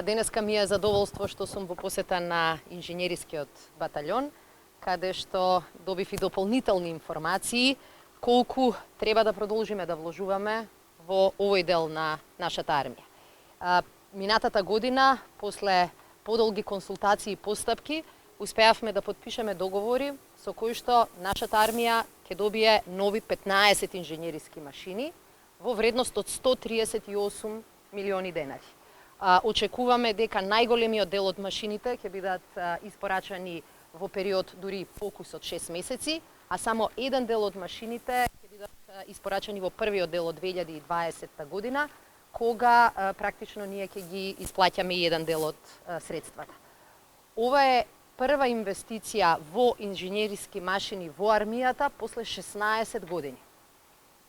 Денеска ми е задоволство што сум во посета на инженерискиот батальон, каде што добив и дополнителни информации колку треба да продолжиме да вложуваме во овој дел на нашата армија. Минатата година, после подолги консултации и постапки, успеавме да подпишеме договори со кои што нашата армија ќе добие нови 15 инженериски машини во вредност од 138 милиони денари. Очекуваме дека најголемиот дел од машините ќе бидат испорачани во период дури покус од 6 месеци, а само еден дел од машините ќе бидат испорачани во првиот дел од 2020 година, кога практично ние ќе ги исплаќаме еден дел од средствата. Ова е прва инвестиција во инженериски машини во армијата после 16 години.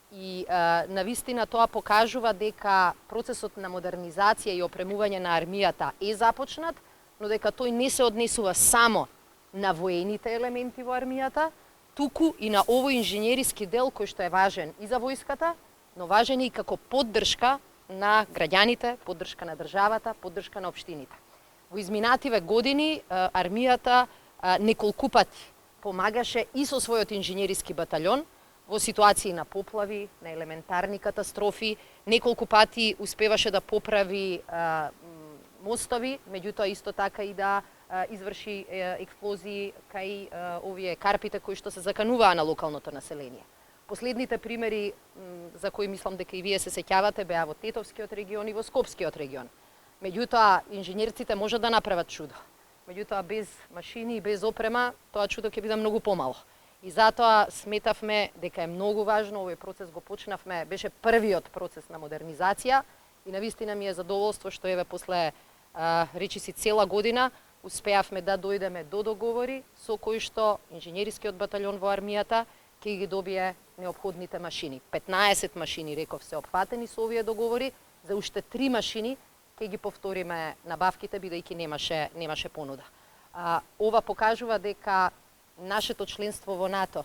И навистина тоа покажува дека процесот на модернизација и опремување на армијата е започнат, но дека тој не се однесува само на воените елементи во армијата, туку и на овој инженериски дел кој што е важен и за војската, но важен и како поддршка на граѓаните, поддршка на државата, поддршка на општините. Во изминативе години армијата неколку пати помагаше и со својот инженериски батальон во ситуации на поплави, на елементарни катастрофи, неколку пати успеваше да поправи мостови, меѓутоа исто така и да изврши експлозии кај овие карпите кои што се закануваа на локалното население. Последните примери за кои мислам дека и вие се сеќавате беа во Тетовскиот регион и во Скопскиот регион. Меѓутоа инженерците можат да направат чудо. Меѓутоа без машини и без опрема тоа чудо ќе биде многу помало. И затоа сметавме дека е многу важно, овој процес го почнавме, беше првиот процес на модернизација и навистина ми е задоволство што еве после речиси цела година успеавме да дојдеме до договори со кои што инженерискиот батальон во армијата ќе ги добие неопходните машини. 15 машини, реков, се опфатени со овие договори, за уште 3 машини ќе ги повториме набавките бидејќи немаше понуда. Ова покажува дека нашето членство во НАТО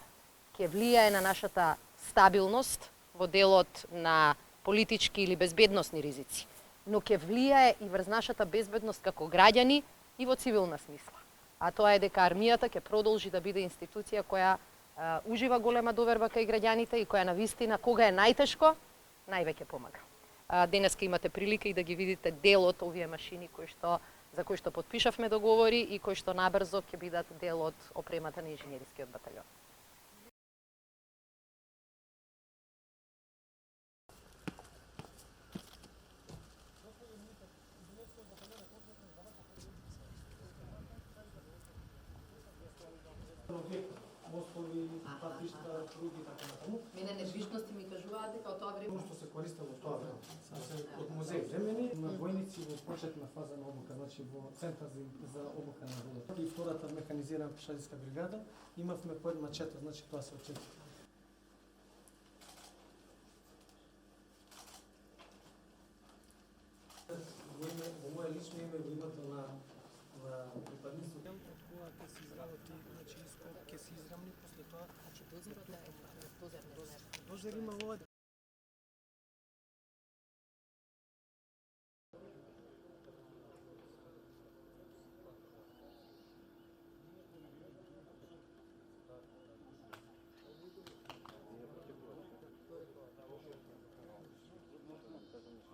ќе влијае на нашата стабилност во делот на политички или безбедносни ризици, но ќе влијае и врз нашата безбедност како граѓани и во цивилна смисла. А тоа е дека армијата ќе продолжи да биде институција која ужива голема доверба кај граѓаните и која навистина кога е најтешко, највеќе помага. Денеска имате прилика и да ги видите дел од овие машини за кои што подпишавме договори и кои што набрзо ќе бидат дел од опремата на инженерискиот батальон. Мостови, патишта, пруги и така натаму. Мене недвижности ми кажуваат дека од тоа време Што се користело тоа време. Од музеј времени на војници во почетна фаза на обука, значи во центар за обука на водата. И втората механизирана пешадиска бригада имавме по една чета, значи тоа се очекува. Во моје лично име, во името на припадниците, од која ќе се изработи, значи иск ќе се израмни после тоа, значи дозер има во